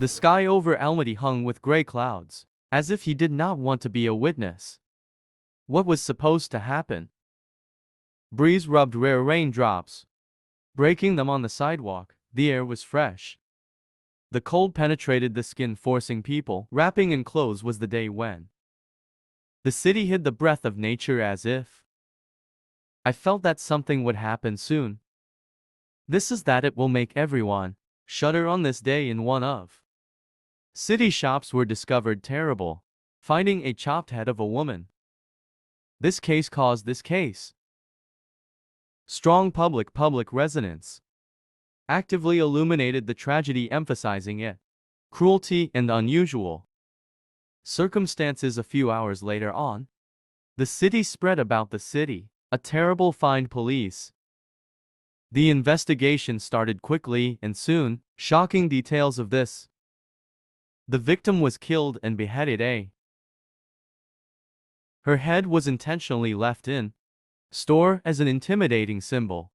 The sky over Almaty hung with gray clouds, as if he did not want to be a witness. What was supposed to happen? Breeze rubbed rare raindrops, breaking them on the sidewalk. The air was fresh. The cold penetrated the skin, forcing people wrapping in clothes. Was the day when the city hid the breath of nature, as if I felt that something would happen soon. This is that it will make everyone shudder on this day in one of city shops were discovered terrible, finding a chopped head of a woman. This case caused this case. Strong public resonance actively illuminated the tragedy, emphasizing it cruelty and unusual circumstances. A few hours later on, the city spread about the city. A terrible find. Police. The investigation started quickly, and soon, shocking details of this. The victim was killed and beheaded. Her head was intentionally left in store as an intimidating symbol.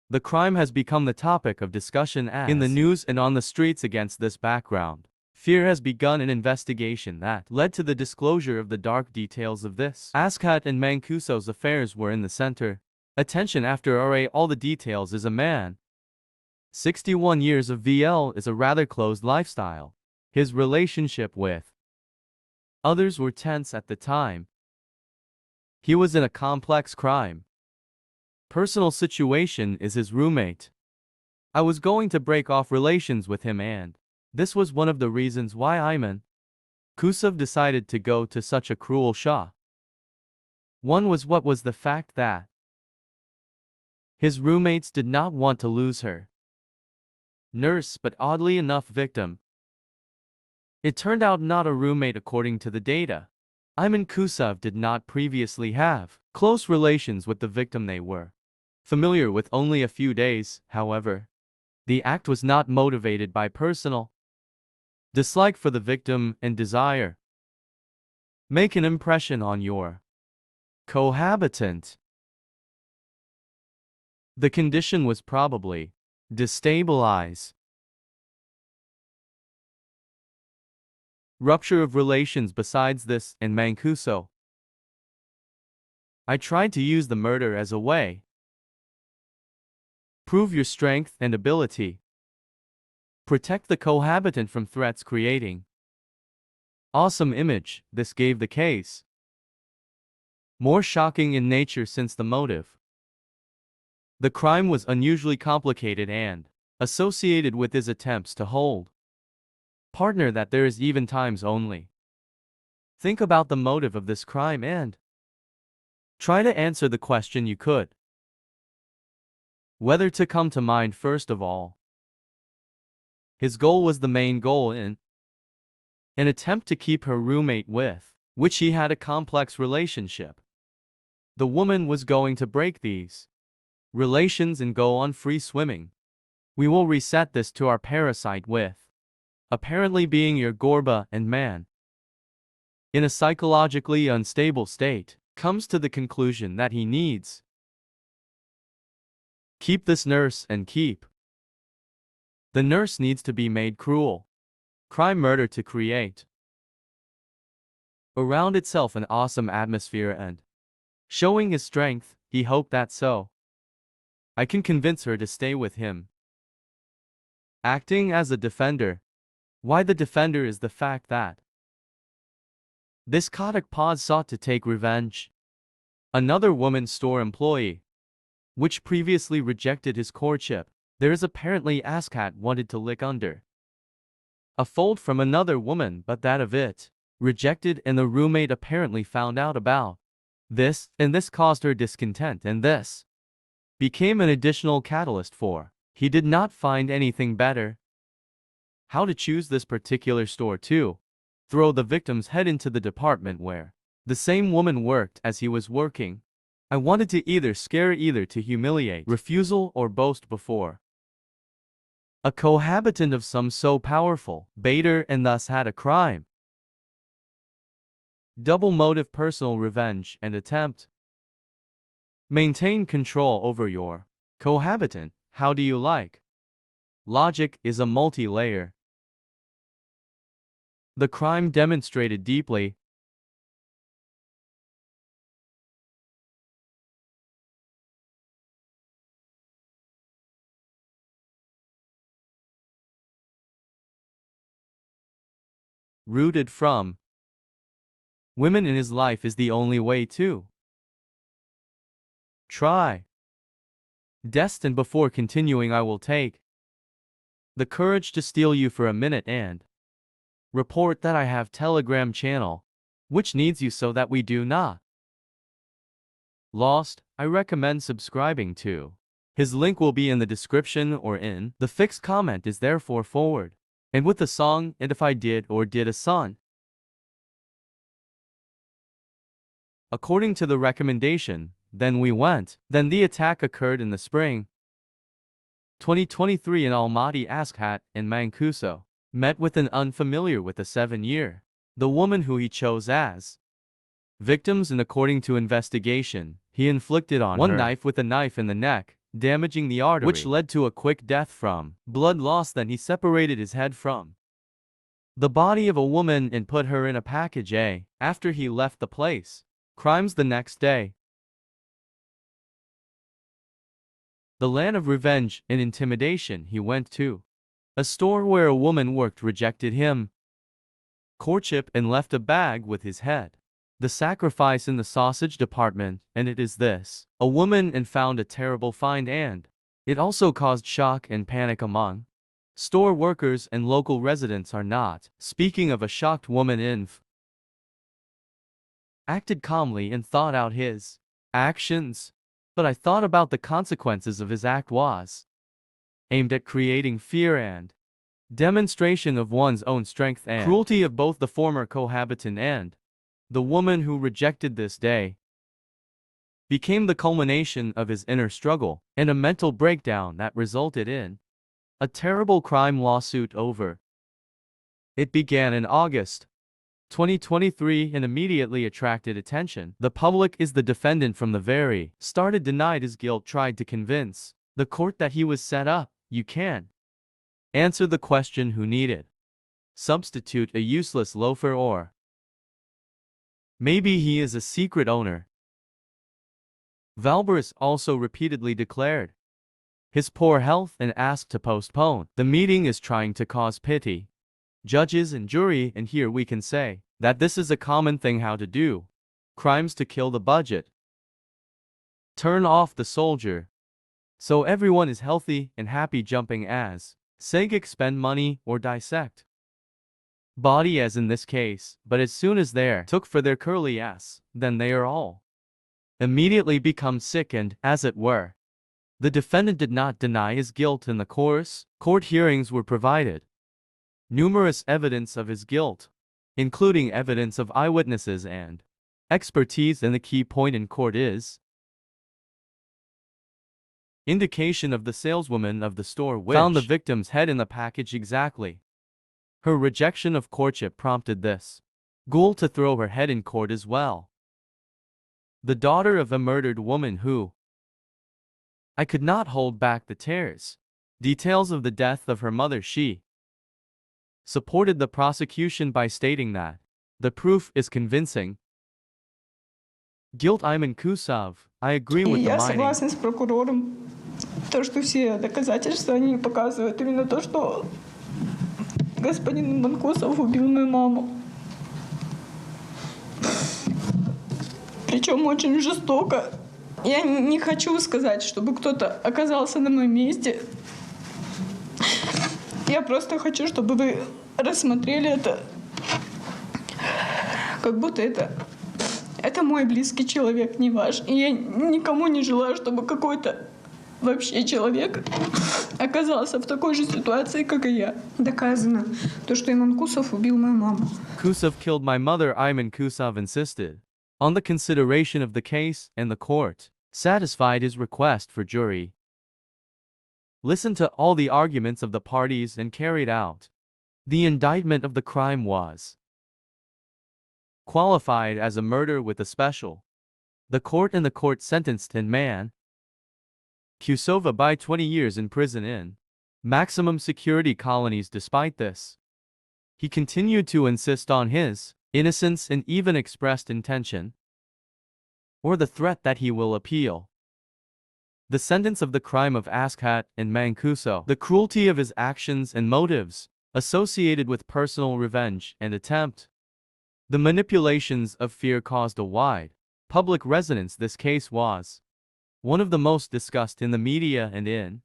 The crime has become the topic of discussion in the news and on the streets. Against this background, fear has begun an investigation that led to the disclosure of the dark details of this. Askat and Mancuso's affairs were in the center attention. After all the details is a man. 61 years of VL is a rather closed lifestyle. His relationship with others were tense at the time. He was in a complex crime personal situation. Is his roommate. I was going to break off relations with him, and this was one of the reasons why Ayman Kusov decided to go to such a cruel shah. One was the fact that his roommates did not want to lose her nurse, but oddly enough victim. It turned out not a roommate according to the data. Ayman Kusov did not previously have close relations with the victim. They were familiar with only a few days. However, the act was not motivated by personal dislike for the victim and desire make an impression on your cohabitant. The condition was probably destabilize. Rupture of relations. Besides this, and Mancuso, I tried to use the murder as a way prove your strength and ability. Protect the cohabitant from threats, creating awesome image. This gave the case more shocking in nature since the motive. The crime was unusually complicated and associated with his attempts to hold partner that there is even times only. Think about the motive of this crime and try to answer the question you could. Whether to come to mind first of all. His goal was the main goal in an attempt to keep her roommate with which he had a complex relationship. The woman was going to break these relations and go on free swimming. We will reset this to our parasite with apparently being your Gorba, and man, in a psychologically unstable state, comes to the conclusion that he needs keep this nurse and keep the nurse needs to be made cruel. Crime murder to create around itself an awesome atmosphere and showing his strength. He hoped that so I can convince her to stay with him. Acting as a defender. Why the defender is the fact that this Kodak Paz sought to take revenge. Another woman's store employee, which previously rejected his courtship. There is apparently Askat wanted to lick under a fold from another woman, but that of it rejected, and the roommate apparently found out about this, and this caused her discontent, and this became an additional catalyst for he did not find anything better. How to choose this particular store to throw the victim's head into the department where the same woman worked as he was working. I wanted to either scare, either to humiliate, refusal, or boast before a cohabitant of some so powerful, Bader, and thus had a crime. Double motive: personal revenge and attempt. Maintain control over your cohabitant. How do you like? Logic is a multi-layer The crime demonstrated deeply rooted from women in his life is the only way to try. Destined before continuing I will take the courage to steal you for a minute and report that I have Telegram channel, which needs you so that we do not lost. I recommend subscribing to his link will be in the description or in the fixed comment is therefore forward. And with the song, and if I did or did a son. According to the recommendation, then we went. Then the attack occurred in the spring 2023 in Almaty Askhat in Mancuso. Met with an unfamiliar with a 7-year. The woman who he chose as victims, and according to investigation, he inflicted on one knife with a knife in the neck, damaging the artery, which led to a quick death from blood loss. Then he separated his head from the body of a woman and put her in a package A. After he left the place. Crimes the next day. The land of revenge and intimidation. He went to a store where a woman worked, rejected him courtship, and left a bag with his head. The sacrifice in the sausage department, and it is this. A woman and found a terrible find, and it also caused shock and panic among store workers and local residents. Are not speaking of a shocked woman Inv acted calmly and thought out his actions. But I thought about the consequences of his act was aimed at creating fear and demonstration of one's own strength and cruelty of both the former cohabitant and the woman who rejected this day became the culmination of his inner struggle and a mental breakdown that resulted in a terrible crime lawsuit over. It began in August 2023 and immediately attracted attention. The public is the defendant from the very start. Denied his guilt, tried to convince the court that he was set up. You can answer the question who needed substitute a useless loafer, or maybe he is a secret owner. Valberis also repeatedly declared his poor health and asked to postpone. The meeting is trying to cause pity. Judges and jury, and here we can say that this is a common thing how to do crimes to kill the budget. Turn off the soldier. So everyone is healthy and happy, jumping as Sagic, spend money or dissect body as in this case, but as soon as they're took for their curly ass, then they are all immediately become sick and, as it were. The defendant did not deny his guilt in the course. Court hearings were provided. Numerous evidence of his guilt, including evidence of eyewitnesses and expertise, and the key point in court is indication of the saleswoman of the store which found the victim's head in the package exactly. Her rejection of courtship prompted this ghoul to throw her head in court as well. The daughter of a murdered woman who I could not hold back the tears. Details of the death of her mother. She supported the prosecution by stating that the proof is convincing. Guilt. I'm in Kusav. I agree with the Я mining. согласна с прокурором. То, что все доказательства они показывают именно то, что господин Манкусов убил мою маму. Причем очень жестоко. Я не хочу сказать, чтобы кто-то оказался на моем месте. Я просто хочу, чтобы вы рассмотрели это, как будто это мой близкий человек, не ваш. И я никому не желаю, чтобы какой-то вообще человек оказался в такой же ситуации, как и я. Доказано то, что Иман Кусов убил мою маму. Kusav killed my mother. Ayman Kusav insisted on the consideration of the case, and the court satisfied his request for jury. Listened to all the arguments of the parties and carried out. The indictment of the crime was qualified as a murder with a special. The court sentenced man Kusova by 20 years in prison in maximum security colonies. Despite this, He continued to insist on his innocence and even expressed intention or the threat that he will appeal the sentence of the crime of Askat and Mancuso, the cruelty of his actions and motives associated with personal revenge and attempt. The manipulations of fear caused a wide public resonance. This case was one of the most discussed in the media and in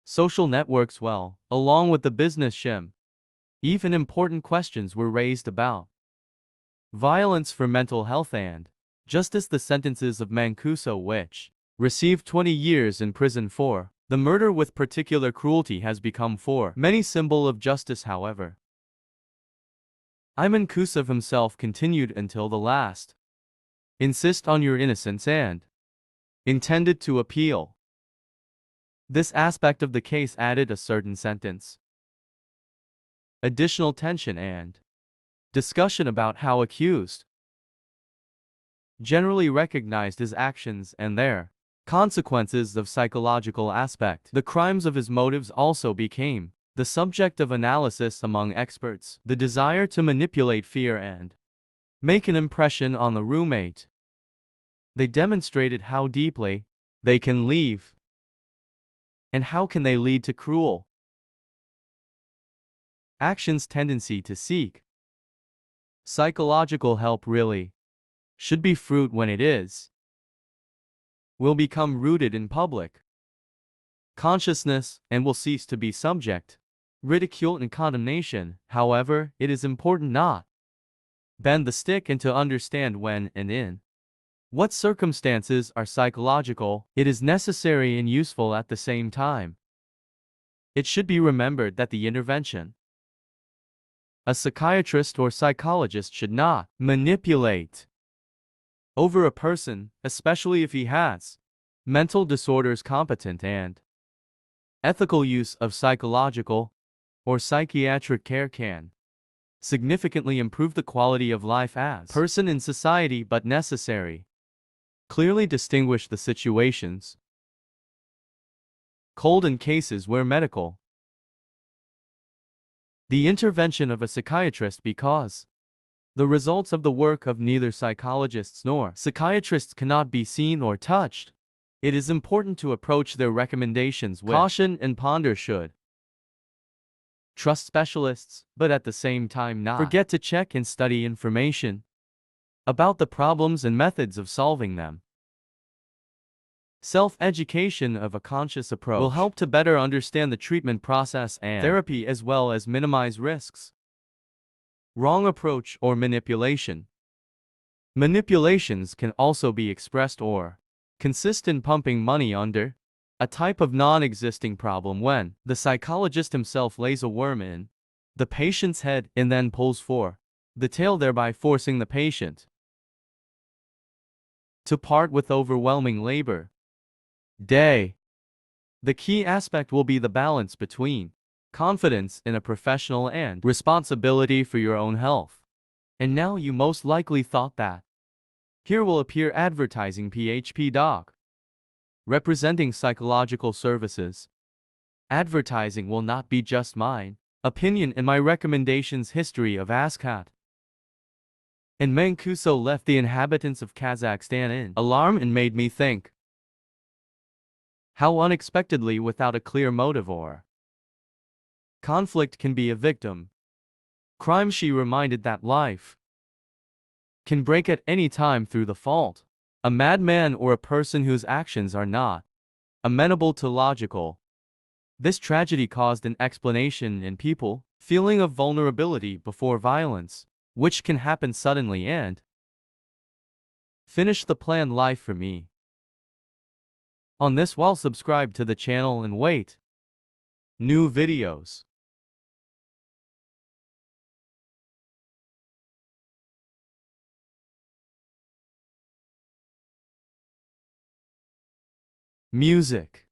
social networks. Along with the business shim, even important questions were raised about violence for mental health and justice. The sentences of Mancuso, which received 20 years in prison for the murder with particular cruelty, has become for many symbol of justice. However, Mancuso himself continued until the last insist on your innocence and intended to appeal. This aspect of the case added a certain sentence, additional tension and discussion about how accused generally recognized his actions and their consequences of psychological aspect. The crimes of his motives also became the subject of analysis among experts. The desire to manipulate fear and make an impression on the roommate. They demonstrated how deeply they can leave and how can they lead to cruel actions. Tendency to seek psychological help really should be fruit when it is will become rooted in public consciousness and will cease to be subject ridicule and condemnation. However, it is important not bend the stick and to understand when and in what circumstances are psychological. It is necessary and useful at the same time. It should be remembered that the intervention a psychiatrist or psychologist should not manipulate over a person, especially if he has mental disorders. Competent and ethical use of psychological or psychiatric care can significantly improve the quality of life as person in society, but necessary. Clearly distinguish the situations cold in cases where medical the intervention of a psychiatrist because the results of the work of neither psychologists nor psychiatrists cannot be seen or touched. It is important to approach their recommendations with caution and ponder. Should trust specialists, but at the same time not forget to check and study information about the problems and methods of solving them. Self-education of a conscious approach will help to better understand the treatment process and therapy as well as minimize risks. Wrong approach or manipulation. Manipulations can also be expressed or consist in pumping money under a type of non-existing problem when the psychologist himself lays a worm in the patient's head and then pulls for the tail, thereby forcing the patient to part with overwhelming labor. The key aspect will be the balance between confidence in a professional and responsibility for your own health. And now you most likely thought that here will appear advertising PHP doc representing psychological services. Advertising will not be just mine opinion and my recommendations. History of Askat and Mancuso left the inhabitants of Kazakhstan in alarm and made me think how unexpectedly, without a clear motive or conflict, can be a victim crime. She reminded that life can break at any time through the fault a madman or a person whose actions are not amenable to logical. This tragedy caused an explanation in people feeling of vulnerability before violence, which can happen suddenly and finish the planned life for me. On this, while subscribe to the channel and wait new videos. Music.